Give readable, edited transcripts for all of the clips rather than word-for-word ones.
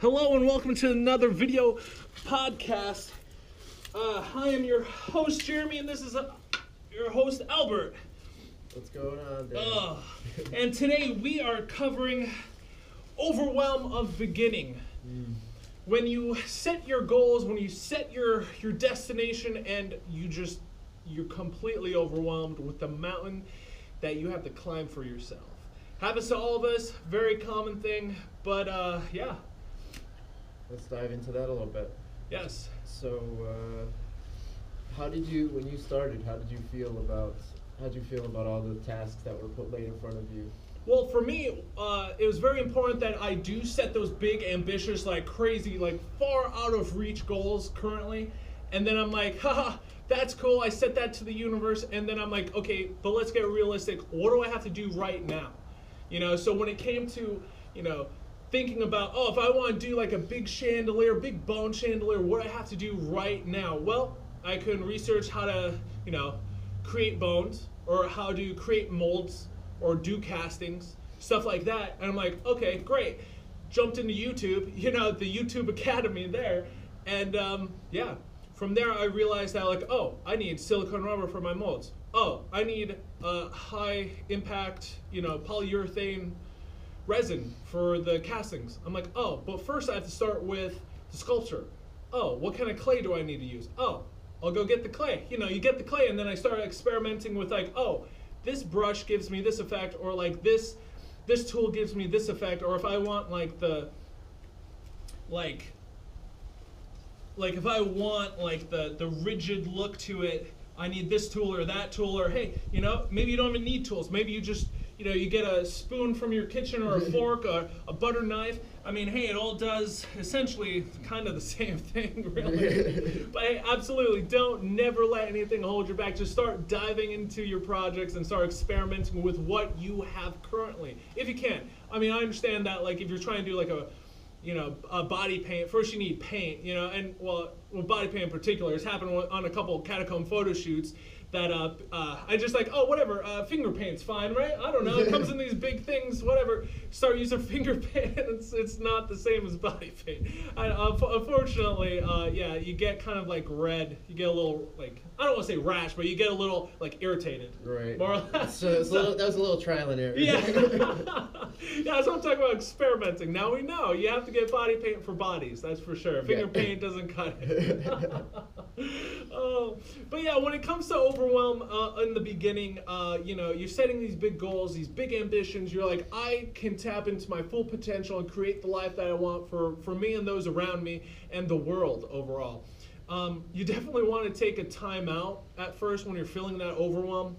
Hello and welcome to another video podcast. I am your host Jeremy, and this is your host Albert. What's going on there? And today we are covering Overwhelm of beginning. When you set your goals, when you set your destination, and you're completely overwhelmed with the mountain that you have to climb for yourself. Happens to all of us, very common thing, but yeah. Let's dive into that a little bit. Yes. So, when you started, how did you feel about all the tasks that were laid in front of you? Well, for me, it was very important that I do set those big, ambitious, like crazy, like far out of reach goals currently. And then I'm like, haha, that's cool. I set that to the universe. And then I'm like, okay, but let's get realistic. What do I have to do right now? So when it came to, thinking about, if I want to do like a big chandelier, big bone chandelier, what do I have to do right now? Well, I can research how to, create bones, or how to create molds, or do castings, stuff like that. And I'm like, okay, great. Jumped into YouTube, the YouTube Academy there. And yeah, from there I realized that I need silicone rubber for my molds. I need high impact, polyurethane resin for the castings. I'm like, but first I have to start with the sculpture. What kind of clay do I need to use? I'll go get the clay. You get the clay, and then I start experimenting with this brush gives me this effect, or this tool gives me this effect, or if I want if I want the rigid look to it, I need this tool or that tool, or hey, maybe you don't even need tools. Maybe you just you get a spoon from your kitchen, or a fork, or a butter knife. I mean, hey, it all does essentially kind of the same thing, really. But hey, absolutely, never let anything hold you back. Just start diving into your projects and start experimenting with what you have currently, if you can. I mean, I understand that, if you're trying to do a body paint, first you need paint, and body paint in particular, it's happened on a couple of Catacomb photo shoots that I just whatever, finger paint's fine, right? I don't know, it comes in these big things, whatever. Start using finger paint, it's not the same as body paint. Unfortunately, yeah, you get kind of red, you get a little, I don't want to say rash, but you get a little irritated. Right. More or less. So that was a little trial and error. Yeah. Yeah, that's what I'm talking about, experimenting. Now we know you have to get body paint for bodies, that's for sure. Finger paint doesn't cut it. But yeah, when it comes to overwhelm in the beginning, you're setting these big goals, these big ambitions. You're like, I can tap into my full potential and create the life that I want for me and those around me and the world overall. You definitely want to take a time out at first when you're feeling that overwhelm.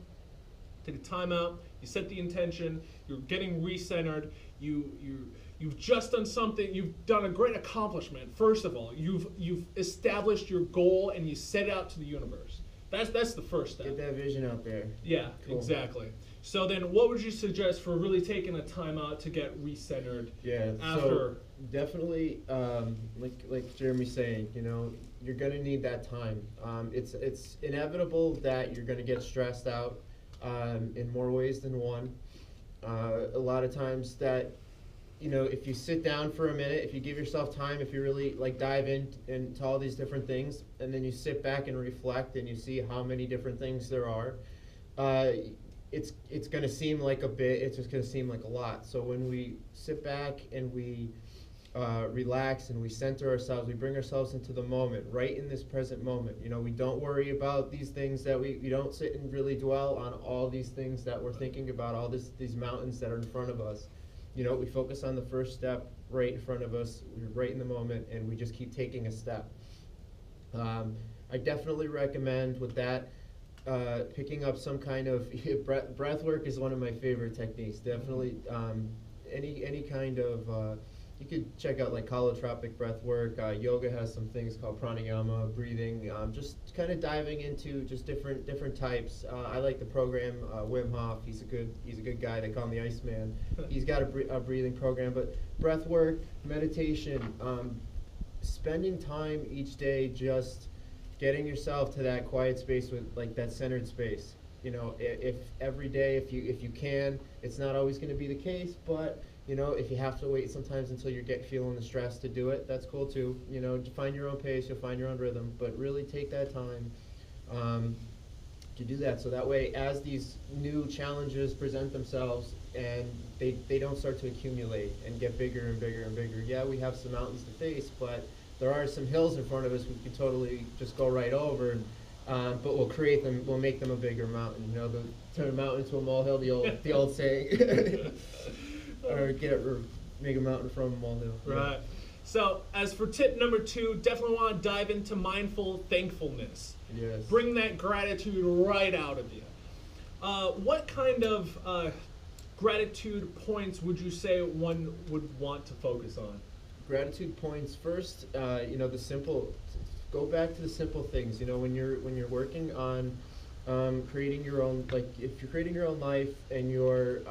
Take a time out. You set the intention. You're getting recentered. You've just done something. You've done a great accomplishment. First of all, you've established your goal and you set it out to the universe. That's the first step. Get that vision out there. Yeah, cool. Exactly. So then, what would you suggest for really taking a time out to get recentered? Yeah. After. So definitely, like Jeremy's saying, you're gonna need that time. It's inevitable that you're gonna get stressed out in more ways than one. A lot of times that, if you sit down for a minute, if you give yourself time, if you really dive into all these different things, and then you sit back and reflect and you see how many different things there are, it's going to seem like a bit, it's just going to seem like a lot. So when we sit back and we relax and we center ourselves, we bring ourselves into the moment, right in this present moment. We don't worry about these things that we don't sit and really dwell on all these things that we're thinking about, all these mountains that are in front of us. We focus on the first step right in front of us, we're right in the moment, and we just keep taking a step. I definitely recommend with that, picking up some kind of breath work is one of my favorite techniques. Definitely any kind of you could check out holotropic breath work. Yoga has some things called pranayama, breathing. Just kind of diving into just different types. I like the program Wim Hof. He's a good guy. They call him the Iceman. He's got a breathing program. But breath work, meditation, spending time each day just getting yourself to that quiet space with that centered space. If every day, if you can, it's not always going to be the case, but If you have to wait sometimes until you get feeling the stress to do it, that's cool too. To find your own pace, you'll find your own rhythm, but really take that time to do that. So that way, as these new challenges present themselves and they don't start to accumulate and get bigger and bigger and bigger. Yeah, we have some mountains to face, but there are some hills in front of us we could totally just go right over. But we'll create them. We'll make them a bigger mountain. Turn a mountain into a molehill. The old saying. or make a mountain from a molehill. Right. So as for tip number 2, definitely want to dive into mindful thankfulness. Yes. Bring that gratitude right out of you. What kind of gratitude points would you say one would want to focus on? Gratitude points first. The simple. Go back to the simple things. When you're working on creating your own, like if you're creating your own life and you're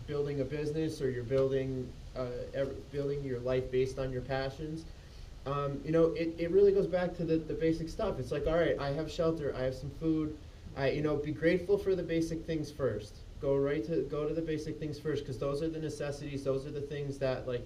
building a business, or you're building your life based on your passions, it really goes back to the basic stuff. It's like, all right, I have shelter, I have some food. Be grateful for the basic things first. Go to the basic things first, because those are the necessities. Those are the things that, like,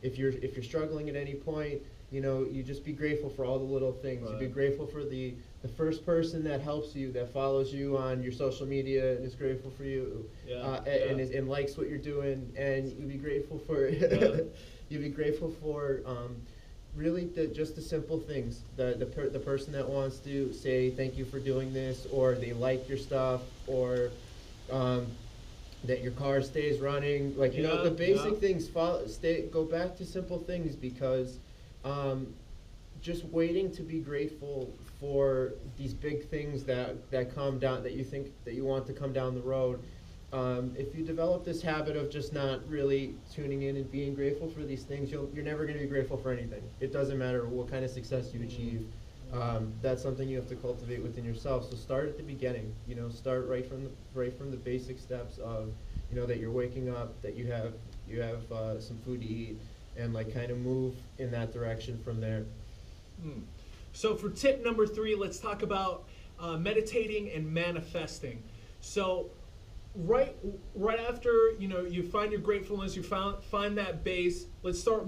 if you're struggling at any point, you just be grateful for all the little things. Right. You be grateful for the first person that helps you, that follows you on your social media and is grateful for you, and likes what you're doing. And you be grateful for really just the simple things. The person that wants to say thank you for doing this, or they like your stuff, or that your car stays running. Like, the basic things. Go back to simple things, because just waiting to be grateful for these big things that come down, that you think that you want to come down the road. If you develop this habit of just not really tuning in and being grateful for these things, you're never going to be grateful for anything. It doesn't matter what kind of success you achieve. That's something you have to cultivate within yourself. So start at the beginning. Start right from the basic steps of, that you're waking up, that you have some food to eat, and like kind of move in that direction from there. So for tip number 3, let's talk about meditating and manifesting. So right after you find your gratefulness, you find that base. Let's start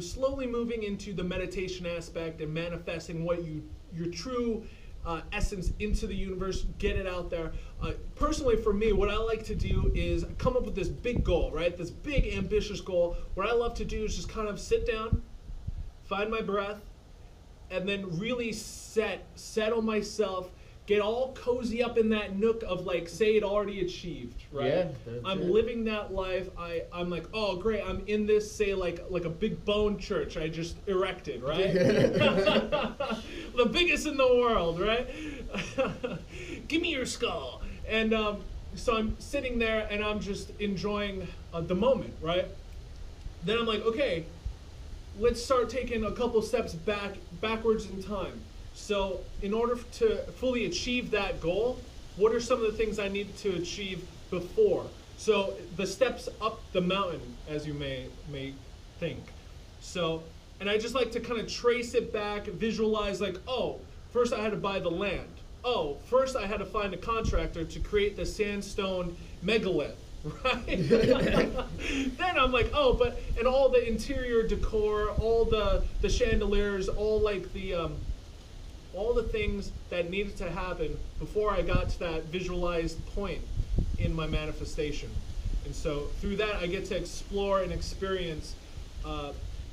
slowly moving into the meditation aspect and manifesting what your true essence into the universe. Get it out there. Personally, for me, what I like to do is come up with this big goal, right? This big ambitious goal. What I love to do is just kind of sit down, find my breath, and then really settle myself, get all cozy up in that nook of, like, say it already achieved, right? Yeah, I'm living that life. I'm like, oh great, I'm in this, say, like a big bone church I just erected, right? The biggest in the world, right? Give me your skull. And so I'm sitting there and I'm just enjoying the moment, right? Then I'm like, okay, let's start taking a couple steps backwards in time. So in order to fully achieve that goal, what are some of the things I need to achieve before? So the steps up the mountain, as you may think. So, and I just like to kind of trace it back, visualize, like, oh, first I had to buy the land. Oh, first I had to find a contractor to create the sandstone megalith. Right? Then I'm like, oh, and all the interior decor, all the chandeliers, all the things that needed to happen before I got to that visualized point in my manifestation. And so through that, I get to explore and experience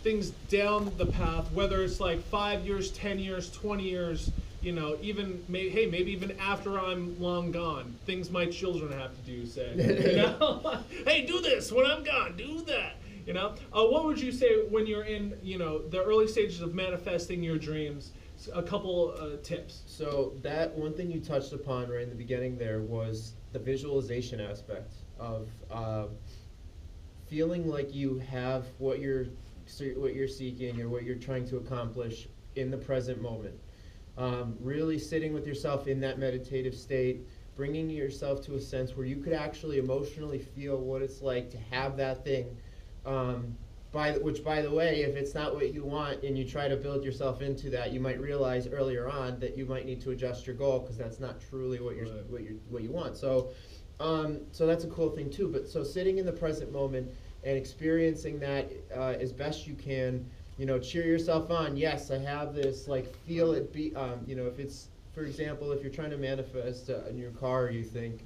things down the path, whether it's like 5 years, 10 years, 20 years, even maybe even after I'm long gone, things my children have to do, say, hey, do this when I'm gone, do that, what would you say when you're in, the early stages of manifesting your dreams? A couple tips. So that one thing you touched upon right in the beginning there was the visualization aspect of feeling like you have what you're seeking or what you're trying to accomplish in the present moment. Really sitting with yourself in that meditative state, bringing yourself to a sense where you could actually emotionally feel what it's like to have that thing. Which, by the way, if it's not what you want and you try to build yourself into that, you might realize earlier on that you might need to adjust your goal, because that's not truly what you want. So So that's a cool thing too. But so sitting in the present moment and experiencing that as best you can, cheer yourself on. Yes, I have this. Like, feel it. If it's, for example, if you're trying to manifest a new car, you think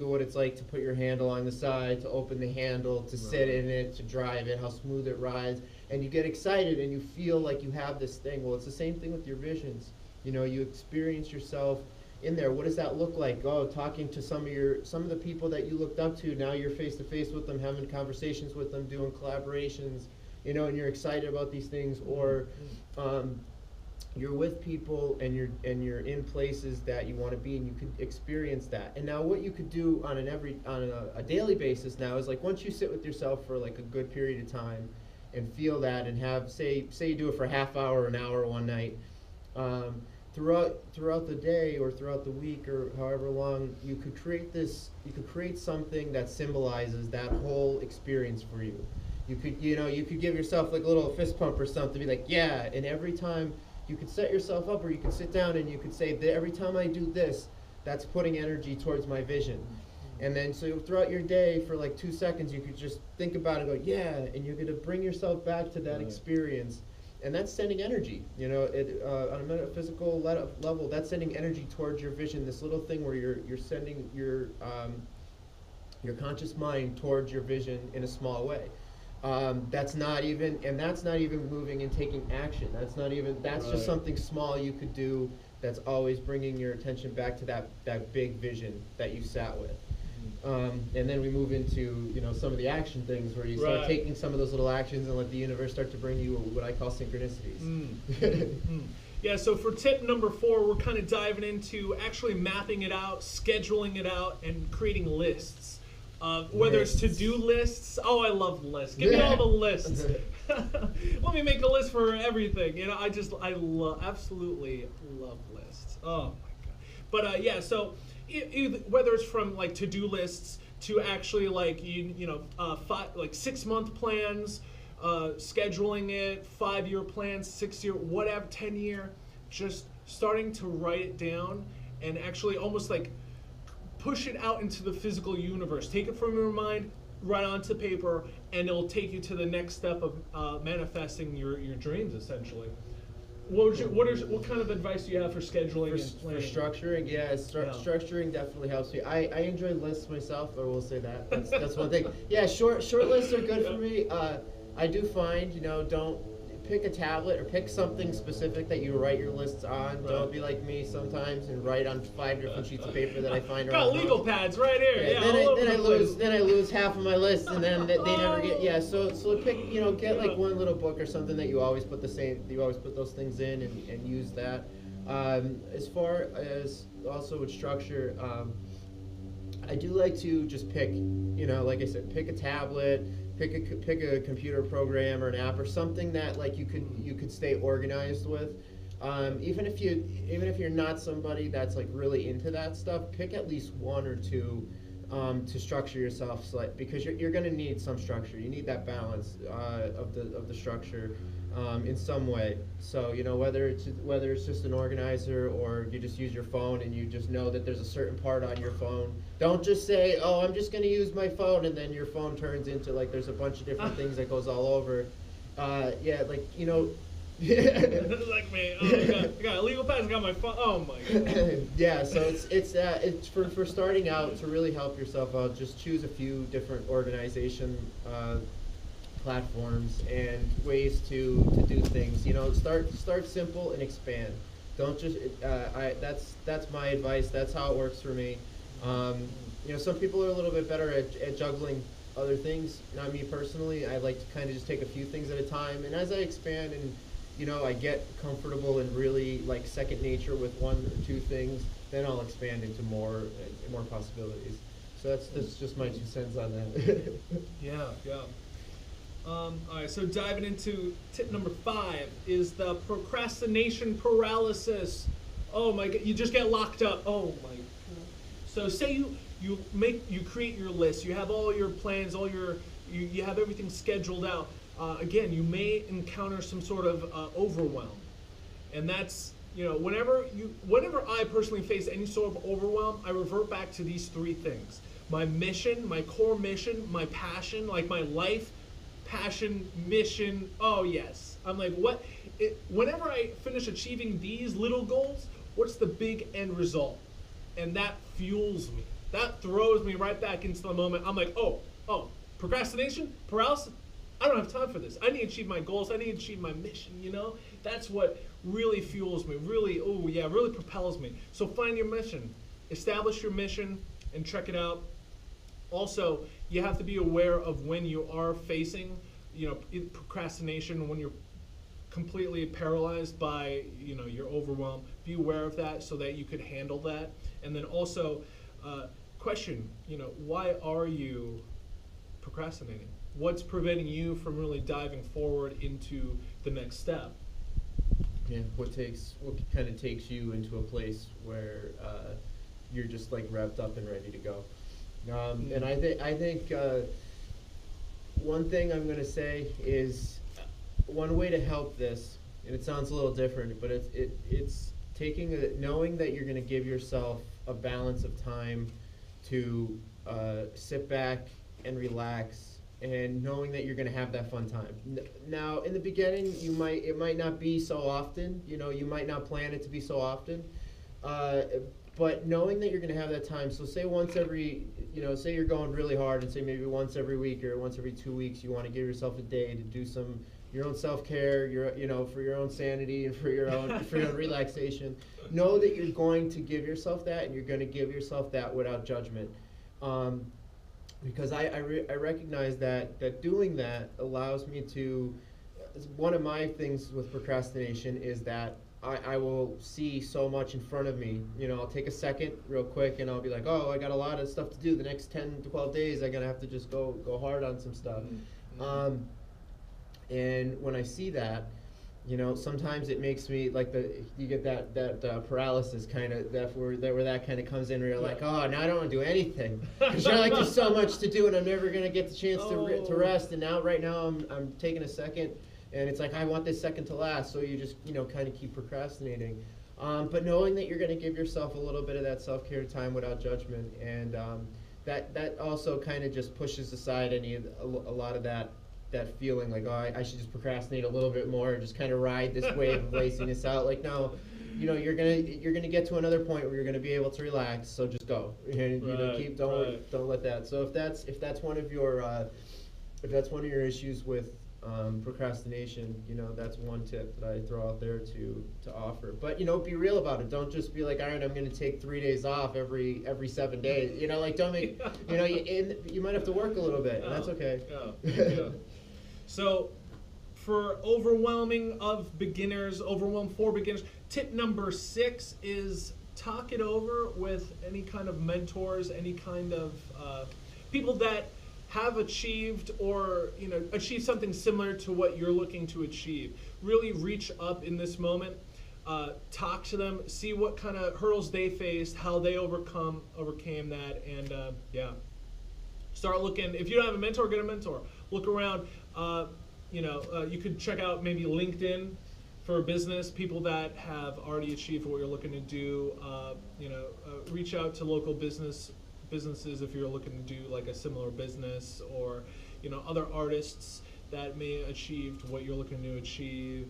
of what it's like to put your handle on the side, to open the handle, to sit in it, to drive it, how smooth it rides, and you get excited and you feel like you have this thing. Well, it's the same thing with your visions. You experience yourself in there. What does that look like? Oh, talking to some of the people that you looked up to. Now you're face to face with them, having conversations with them, doing collaborations. And you're excited about these things. Or you're with people and you're in places that you want to be, and you could experience that. And now what you could do on a daily basis now is, like, once you sit with yourself for like a good period of time and feel that, and have say you do it for a half hour, an hour one night. Throughout the day or throughout the week or however long, you could create something that symbolizes that whole experience for you. You could give yourself like a little fist pump or something, be like, yeah, and every time you could set yourself up, or you could sit down and you could say that every time I do this, that's putting energy towards my vision. And then so throughout your day for like 2 seconds, you could just think about it and go, yeah, and you're going to bring yourself back to that experience. And that's sending energy, on a metaphysical level. That's sending energy towards your vision. This little thing where you're sending your conscious mind towards your vision in a small way. That's not even moving and taking action. That's just something small you could do. That's always bringing your attention back to that big vision that you sat with. And then we move into some of the action things where you start taking some of those little actions and let the universe start to bring you what I call synchronicities. Yeah, so for tip number 4, we're kind of diving into actually mapping it out, scheduling it out, and creating lists. Whether it's to-do lists. Oh, I love lists. Give me all the lists. Let me make a list for everything. I absolutely love lists. Oh my god. But so whether it's from like to-do lists to actually like 6-month plans, scheduling it, 5-year plans, 6-year, whatever, 10-year, just starting to write it down and actually almost like push it out into the physical universe. Take it from your mind, right onto paper, and it'll take you to the next step of manifesting your dreams, essentially. What kind of advice do you have for scheduling and planning? For structuring? Yeah, structuring definitely helps me. I enjoy lists myself, I will say that. That's one thing. Yeah, short lists are good for me. I do find, don't pick a tablet or pick something specific that you write your lists on. Right. Don't be like me sometimes and write on 5 different sheets of paper that I find around. Got legal pads right here. Yeah, then I lose half of my list, and then they never get. Yeah, so pick, get like one little book or something that you always put those things in and use that. As far as also with structure, I do like to just pick, like I said, pick a tablet. Pick a computer program or an app or something that like you could stay organized with. Even if you're not somebody that's like really into that stuff, pick at least 1 or 2 to structure yourself, because you're going to need some structure. You need that balance of the structure in some way. So whether it's just an organizer or you just use your phone and you just know that there's a certain part on your phone. Don't just say, oh, I'm just going to use my phone, and then your phone turns into like there's a bunch of different things that goes all over. Like like me. Oh my god, I got a legal pad. I got my phone. Oh my god. Yeah, so it's for starting out, to really help yourself out. Just choose a few different organization platforms and ways to do things. Start simple and expand. Don't just that's my advice. That's how it works for me. Some people are a little bit better at juggling other things. Not me personally. I like to kind of just take a few things at a time, and as I expand and I get comfortable and really like second nature with 1 or 2 things, then I'll expand into more possibilities. So that's just my 2 cents on that. Yeah. All right, so diving into tip number 5 is the procrastination paralysis. Oh my god, you just get locked up. Oh my god. So say you create your list. You have all your plans, you have everything scheduled out. Again, you may encounter some sort of overwhelm, and that's whenever I personally face any sort of overwhelm, I revert back to these 3 things. my mission, my core mission, my passion, like my life, passion, mission. Oh yes. I'm like, whenever I finish achieving these little goals, what's the big end result? And that fuels me. That throws me right back into the moment. I'm like, oh, procrastination, paralysis. I don't have time for this. I need to achieve my goals. I need to achieve my mission, you know? That's what really fuels me, really propels me. So find your mission. Establish your mission and check it out. Also, you have to be aware of when you are facing, procrastination, when you're completely paralyzed by, your overwhelm. Be aware of that so that you could handle that. And then also, question, why are you procrastinating? What's preventing you from really diving forward into the next step? Yeah, what kind of takes you into a place where you're just like wrapped up and ready to go. And I think one thing I'm going to say is one way to help this, and it sounds a little different, but it's knowing that you're going to give yourself a balance of time to sit back and relax, and knowing that you're going to have that fun time. Now, in the beginning, it might not be so often. You might not plan it to be so often. But knowing that you're going to have that time, so say once every, say you're going really hard, and say maybe once every week or once every 2 weeks, you want to give yourself a day to do your own self-care, for your own sanity and for your own relaxation. Know that you're going to give yourself that, and you're going to give yourself that without judgment. Because I recognize that doing that allows me to, one of my things with procrastination is that I will see so much in front of me. I'll take a second real quick and I'll be like, oh, I got a lot of stuff to do. The next 10 to 12 days, I'm going to have to just go hard on some stuff. Mm-hmm. And when I see that, sometimes it makes me like you get that paralysis kind of where that kind of comes in where you're like, oh, now I don't want to do anything because you're like, there's so much to do and I'm never gonna get the chance to rest. And right now I'm taking a second and it's like I want this second to last, so you just kind of keep procrastinating. But knowing that you're gonna give yourself a little bit of that self-care time without judgment, and that also kind of just pushes aside a lot of that feeling like, oh, I should just procrastinate a little bit more and just kind of ride this wave of laziness out. Like, no, you're gonna get to another point where you're gonna be able to relax. So just go and don't let that. So if that's one of your issues with procrastination, that's one tip that I throw out there to offer. But be real about it. Don't just be like, all right, I'm going to take 3 days off every 7 days. Don't make you might have to work a little bit, and that's okay. Yeah. So for overwhelm for beginners, tip number 6 is talk it over with any kind of mentors, any kind of people that have achieved or achieved something similar to what you're looking to achieve. Really reach up in this moment, talk to them, see what kind of hurdles they faced, how they overcame that, and start looking. If you don't have a mentor, get a mentor. Look around. You could check out maybe LinkedIn for business, people that have already achieved what you're looking to do. Reach out to local businesses if you're looking to do like a similar business, or other artists that may have achieved what you're looking to achieve.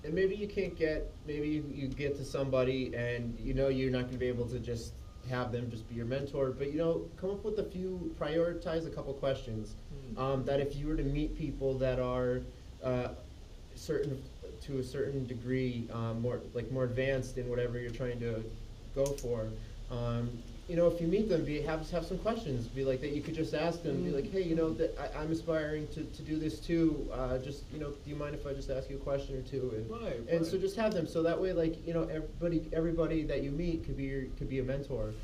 And maybe you get to somebody and you're not going to be able to just have them just be your mentor, but come up with prioritize a couple questions that if you were to meet people that are to a certain degree more advanced in whatever you're trying to go for. If you meet them, have some questions. Be like that. You could just ask them. Be like, hey, I'm aspiring to do this too. Do you mind if I just ask you a question or two? And so just have them. So that way, everybody that you meet could be a mentor,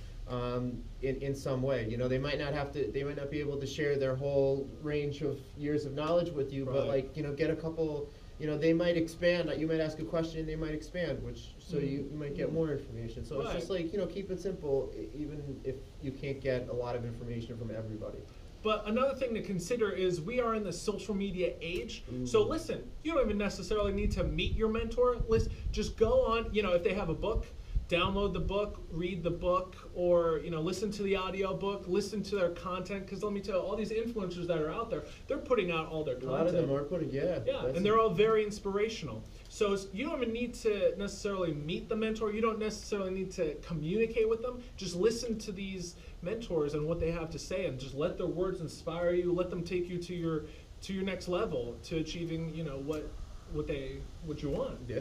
in some way. They might not be able to share their whole range of years of knowledge with you, but get a couple. They might expand. You might ask a question, and they might expand, so you might get more information. So it's just keep it simple, even if you can't get a lot of information from everybody. But another thing to consider is we are in the social media age. So listen, you don't even necessarily need to meet your mentor. Just go on. If they have a book, download the book, read the book, or listen to the audio book, listen to their content. Because let me tell you, all these influencers that are out there, they're putting out all their content. A lot of them are putting, yeah, and they're all very inspirational. So you don't even need to necessarily meet the mentor. You don't necessarily need to communicate with them. Just listen to these mentors and what they have to say, and just let their words inspire you. Let them take you to your next level, to achieving what you want. Yeah.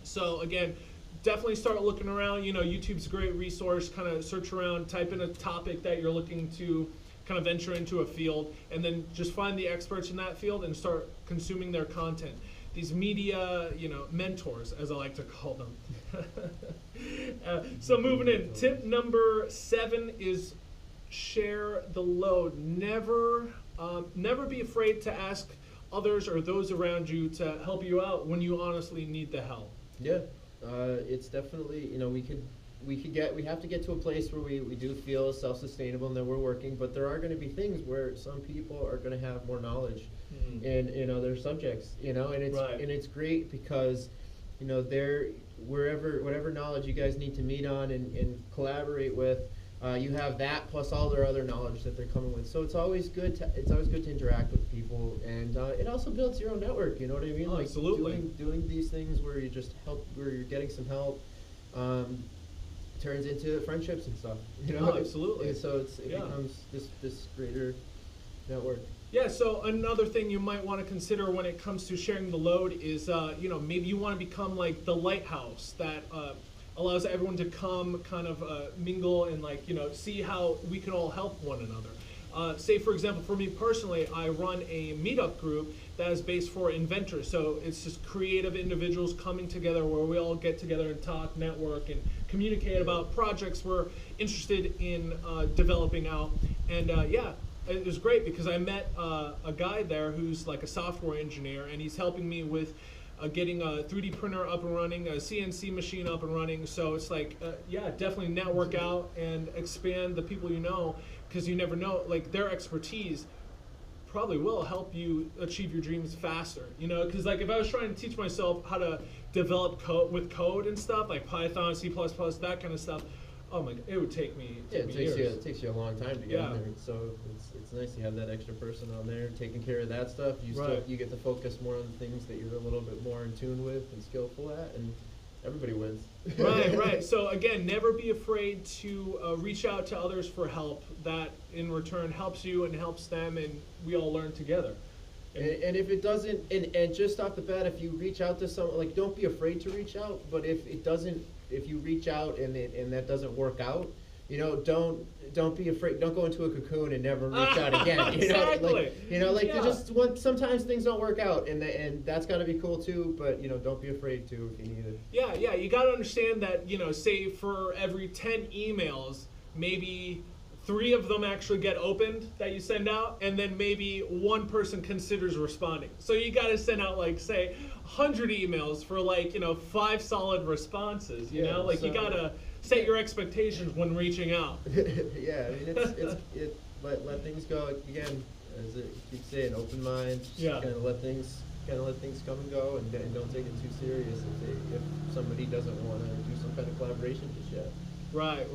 So again, definitely start looking around. YouTube's a great resource. Kind of search around, type in a topic that you're looking to kind of venture into a field, and then just find the experts in that field and start consuming their content. These media, mentors, as I like to call them. So moving in, tip number 7 is share the load. Never be afraid to ask others or those around you to help you out when you honestly need the help. Yeah, it's definitely, we have to get to a place where we do feel self-sustainable and that we're working, but there are going to be things where some people are going to have more knowledge in other subjects, and it's and it's great because they're whatever knowledge you guys need to meet on and collaborate with, you have that plus all their other knowledge that they're coming with. So it's always good to interact with people, and it also builds your own network. You know what I mean? Like absolutely. Doing these things where where you're getting some help, turns into friendships and stuff. Absolutely. And so it becomes this greater network. Yeah, so another thing you might want to consider when it comes to sharing the load is, maybe you want to become like the lighthouse that allows everyone to come, kind of mingle and see how we can all help one another. Say, for example, for me personally, I run a meetup group that is based for inventors. So it's just creative individuals coming together where we all get together and talk, network, and communicate about projects we're interested in developing out. And it was great because I met a guy there who's like a software engineer, and he's helping me with getting a 3D printer up and running, a CNC machine up and running. So it's definitely network out and expand the people because you never know, their expertise probably will help you achieve your dreams faster. Because if I was trying to teach myself how to develop code and stuff, like Python, C++, that kind of stuff, oh my God, it would take me years. It takes you a long time to get in there. So it's nice to have that extra person on there taking care of that stuff. You get to focus more on the things that you're a little bit more in tune with and skillful at, and everybody wins. Right. So again, never be afraid to reach out to others for help. That in return helps you and helps them, and we all learn together. And if it doesn't, and just off the bat, if you reach out to someone, don't be afraid to reach out. But if you reach out and that doesn't work out, don't be afraid. Don't go into a cocoon and never reach out again. Exactly. Sometimes things don't work out, and that's got to be cool too. But don't be afraid to if you need it. Yeah. You got to understand that say for every 10 emails, maybe 3 of them actually get opened that you send out, and then maybe 1 person considers responding. So you got to send out say 100 emails for 5 solid responses. You gotta set your expectations when reaching out. Yeah, I mean it's let things go again, as it keeps saying, open mind. Yeah. Kind of let things come and go, and don't take it too serious if somebody doesn't want to do some kind of collaboration just yet. Right.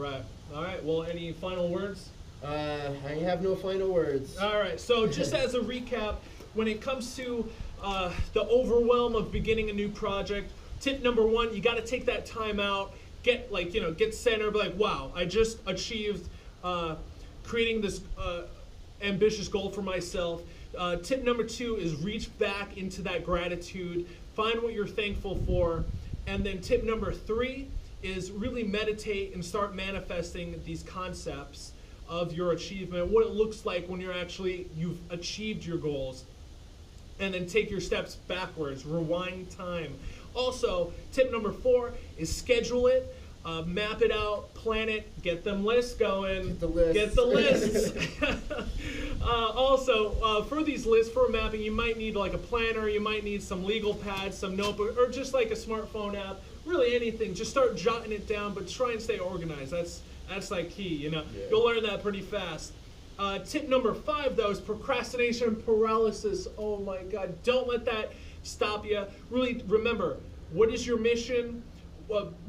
All right. Well, any final words? I have no final words. All right. So just as a recap, when it comes to the overwhelm of beginning a new project, tip number 1, you got to take that time out. Get centered. Be like, wow, I just achieved creating this ambitious goal for myself. Tip number 2 is reach back into that gratitude. Find what you're thankful for. And then tip number 3 is really meditate and start manifesting these concepts of your achievement, what it looks like when you've achieved your goals, and then take your steps backwards, rewind time. Also, tip number 4 is schedule it, map it out, plan it, get them lists going. Get the lists. Also, for these lists, for mapping, you might need a planner, you might need some legal pads, some notebook, or just a smartphone app. Really anything. Just start jotting it down, but try and stay organized. That's key. Yeah. You'll learn that pretty fast. Tip number 5, though, is procrastination paralysis. Oh my God! Don't let that stop you. Really remember, what is your mission?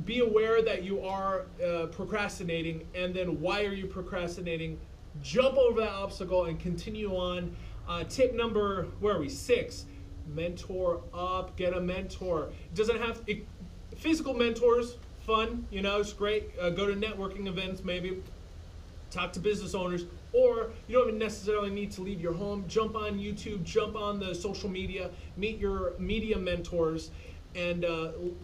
be aware that you are procrastinating, and then why are you procrastinating? Jump over that obstacle and continue on. Tip number, where are we? 6. Mentor up. Get a mentor. It doesn't have physical mentors. Fun, you know, it's great. Go to networking events, maybe. Talk to business owners, or you don't even necessarily need to leave your home. Jump on YouTube. Jump on the social media. Meet your media mentors, and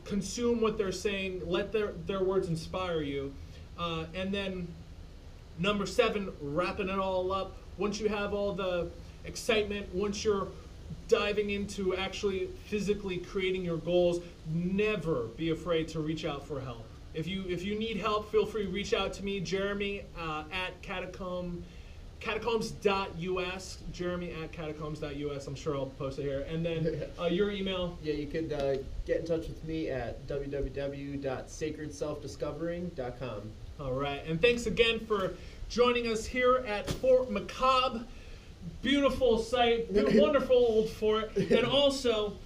consume what they're saying. Let their words inspire you. And then number 7, wrapping it all up. Once you have all the excitement, once you're diving into actually physically creating your goals, never be afraid to reach out for help. If you need help, feel free to reach out to me, Jeremy at Catacomb, catacombs.us, Jeremy at catacombs.us. I'm sure I'll post it here. And then your email. Yeah, you could get in touch with me at www.sacredselfdiscovering.com. All right, and thanks again for joining us here at Fort Macabre. Beautiful site, wonderful old fort. And also,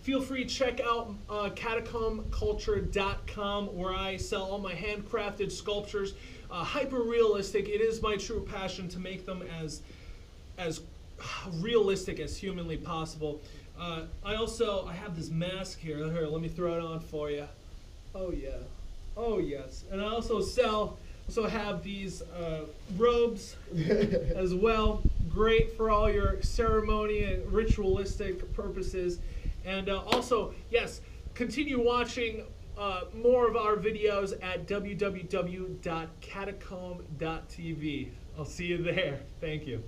feel free to check out catacombculture.com, where I sell all my handcrafted sculptures. Hyper realistic. It is my true passion to make them as realistic as humanly possible. I have this mask here. Here, let me throw it on for you. Oh yeah, oh yes. And I also have these robes as well. Great for all your ceremony and ritualistic purposes. And also, yes, continue watching more of our videos at www.catacomb.tv. I'll see you there. Thank you.